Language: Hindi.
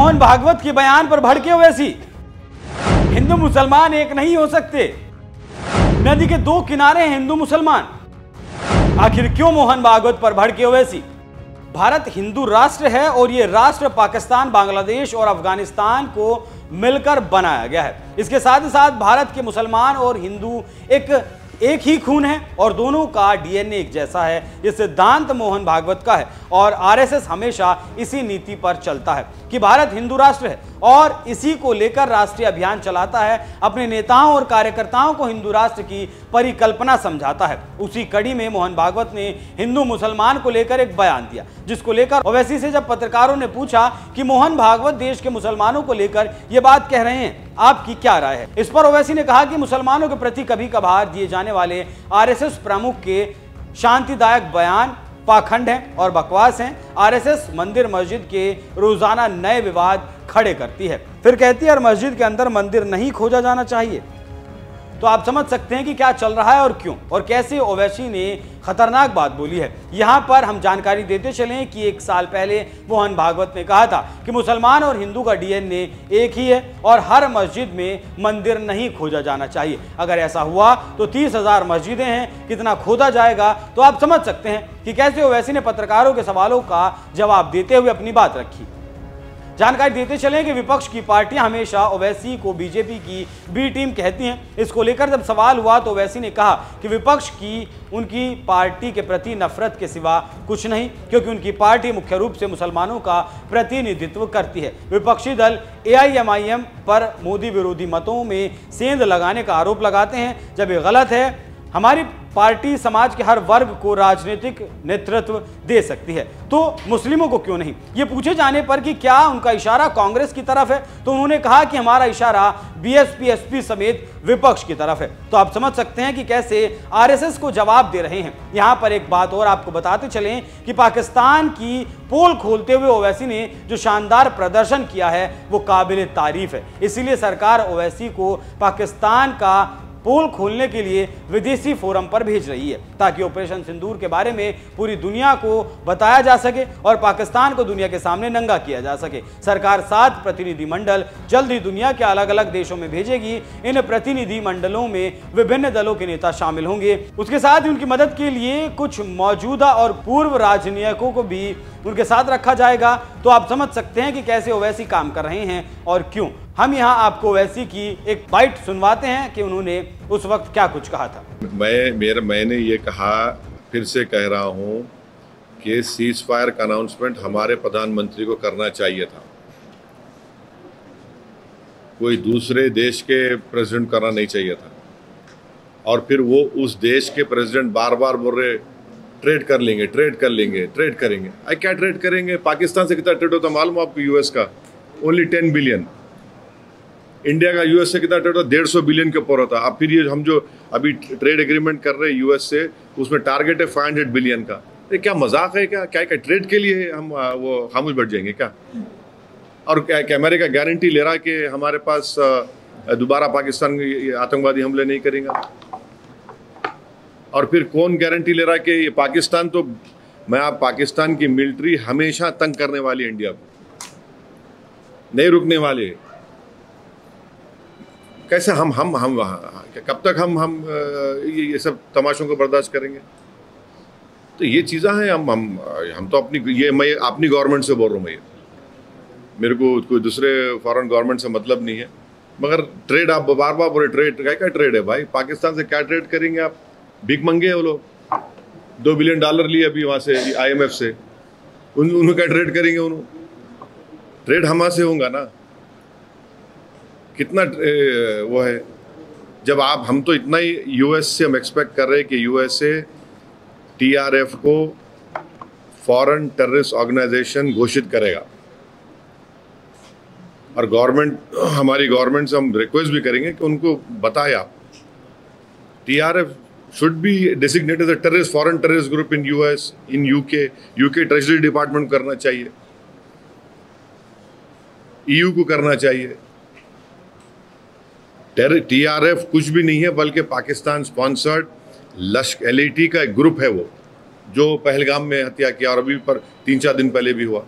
मोहन भागवत के बयान पर भड़के ओवैसी। हिंदू मुसलमान एक नहीं हो सकते, नदी के दो किनारे हैं हिंदू मुसलमान। आखिर क्यों मोहन भागवत पर भड़के ओवैसी? भारत हिंदू राष्ट्र है और यह राष्ट्र पाकिस्तान, बांग्लादेश और अफगानिस्तान को मिलकर बनाया गया है। इसके साथ ही साथ भारत के मुसलमान और हिंदू एक ही खून है और दोनों का डीएनए एक जैसा है। यह सिद्धांत मोहन भागवत का है और आरएसएस हमेशा इसी नीति पर चलता है कि भारत हिंदू राष्ट्र है और इसी को लेकर राष्ट्रीय अभियान चलाता है। अपने नेताओं और कार्यकर्ताओं को हिंदू राष्ट्र की परिकल्पना समझाता है। उसी कड़ी में मोहन भागवत ने हिंदू मुसलमान को लेकर एक बयान दिया, जिसको लेकर ओवैसी से जब पत्रकारों ने पूछा कि मोहन भागवत देश के मुसलमानों को लेकर यह बात कह रहे हैं, आपकी क्या राय है? इस पर ओवैसी ने कहा कि मुसलमानों के प्रति कभी कभार दिए जाने वाले आरएसएस प्रमुख के शांतिदायक बयान पाखंड हैं और बकवास हैं। आरएसएस मंदिर मस्जिद के रोजाना नए विवाद खड़े करती है, फिर कहती है और मस्जिद के अंदर मंदिर नहीं खोजा जाना चाहिए। तो आप समझ सकते हैं कि क्या चल रहा है और क्यों और कैसे ओवैसी ने खतरनाक बात बोली है। यहां पर हम जानकारी देते चलें कि 1 साल पहले मोहन भागवत ने कहा था कि मुसलमान और हिंदू का डीएनए एक ही है और हर मस्जिद में मंदिर नहीं खोजा जाना चाहिए। अगर ऐसा हुआ तो 30,000 मस्जिदें हैं, कितना खोदा जाएगा? तो आप समझ सकते हैं कि कैसे ओवैसी ने पत्रकारों के सवालों का जवाब देते हुए अपनी बात रखी। जानकारी देते चलें कि विपक्ष की पार्टियां हमेशा ओवैसी को बीजेपी की बी टीम कहती हैं। इसको लेकर जब सवाल हुआ तो ओवैसी ने कहा कि विपक्ष की उनकी पार्टी के प्रति नफरत के सिवा कुछ नहीं, क्योंकि उनकी पार्टी मुख्य रूप से मुसलमानों का प्रतिनिधित्व करती है। विपक्षी दल एआईएमआईएम पर मोदी विरोधी मतों में सेंध लगाने का आरोप लगाते हैं, जब ये गलत है। हमारी पार्टी समाज के हर वर्ग को राजनीतिक नेतृत्व दे सकती है, तो मुस्लिमों को क्यों नहीं? ये पूछे जाने पर कि क्या उनका इशारा कांग्रेस की तरफ है, तो उन्होंने कहा कि हमारा इशारा बीएसपी एसपी समेत विपक्ष की तरफ है। तो आप समझ सकते हैं कि कैसे आरएसएस को जवाब दे रहे हैं। यहां पर एक बात और आपको बताते चलें कि पाकिस्तान की पोल खोलते हुए ओवैसी ने जो शानदार प्रदर्शन किया है वो काबिल तारीफ है। इसीलिए सरकार ओवैसी को पाकिस्तान का पोल खोलने के लिए विदेशी फोरम पर भेज रही है, ताकि ऑपरेशन सिंदूर के बारे में पूरी दुनिया को बताया जा सके और पाकिस्तान को दुनिया के सामने नंगा किया जा सके। सरकार 7 प्रतिनिधि मंडल जल्द ही दुनिया के अलग अलग देशों में भेजेगी। इन प्रतिनिधि मंडलों में विभिन्न दलों के नेता शामिल होंगे। उसके साथ ही उनकी मदद के लिए कुछ मौजूदा और पूर्व राजनयिकों को भी उनके साथ रखा जाएगा। तो आप समझ सकते हैं कि कैसे ओवैसी काम कर रहे हैं और क्यों। हम यहां आपको ओवैसी की एक बाइट सुनवाते हैं कि उन्होंने उस वक्त क्या कुछ कहा था। मैंने ये कहा, फिर से कह रहा हूं कि सीज फायर का अनाउंसमेंट हमारे प्रधानमंत्री को करना चाहिए था, कोई दूसरे देश के प्रेसिडेंट करना नहीं चाहिए था। और फिर वो उस देश के प्रेसिडेंट बार बार बोल रहे ट्रेड कर लेंगे, ट्रेड कर लेंगे, ट्रेड करेंगे। क्या ट्रेड करेंगे? पाकिस्तान से कितना ट्रेड होता मालूम आपको? यूएस का ओनली 10 बिलियन। इंडिया का यूएस से कितना ट्रेड होता? 150 बिलियन के ऊपर होता। अब फिर ये हम जो अभी ट्रेड एग्रीमेंट कर रहे हैं यूएस से, उसमें टारगेट है 500 बिलियन का। ये क्या मजाक है? क्या क्या ट्रेड के लिए हम वो खामोश बैठ जाएंगे क्या? और क्या अमेरिका गारंटी ले रहा है कि हमारे पास दोबारा पाकिस्तान आतंकवादी हमले नहीं करेगा? और फिर कौन गारंटी ले रहा है कि ये पाकिस्तान, तो पाकिस्तान की मिलिट्री हमेशा तंग करने वाली है, इंडिया को नहीं रुकने वाले। कैसे हम कब तक हम ये सब तमाशों को बर्दाश्त करेंगे? तो ये चीज़ें हैं। हम तो मैं अपनी गवर्नमेंट से बोल रहा हूँ। मेरे को कोई दूसरे फॉरेन गवर्नमेंट से मतलब नहीं है, मगर ट्रेड आप बार बार बोले ट्रेड, क्या ट्रेड है भाई? पाकिस्तान से क्या ट्रेड करेंगे आप? भीख मंगे हैं वो लोग। $2 बिलियन लिए अभी वहाँ से IMF से, उन्होंने क्या ट्रेड करेंगे? उन्होंने ट्रेड हमारे से होगा ना। कितना वो है? जब हम तो इतना ही यूएस से हम एक्सपेक्ट कर रहे हैं कि यूएसए TRF को फॉरेन टेररिस्ट ऑर्गेनाइजेशन घोषित करेगा। और हमारी गवर्नमेंट से हम रिक्वेस्ट भी करेंगे कि उनको बताए आप, TRF should be designated as a terrorist, foreign terrorist group in US, in UK treasury department करना चाहिए, EU को करना चाहिए। TRF कुछ भी नहीं है, बल्कि पाकिस्तान स्पॉन्सर्ड LAT का एक ग्रुप है, वो जो पहलगाम में हत्या किया और अभी पर 3-4 दिन पहले भी हुआ।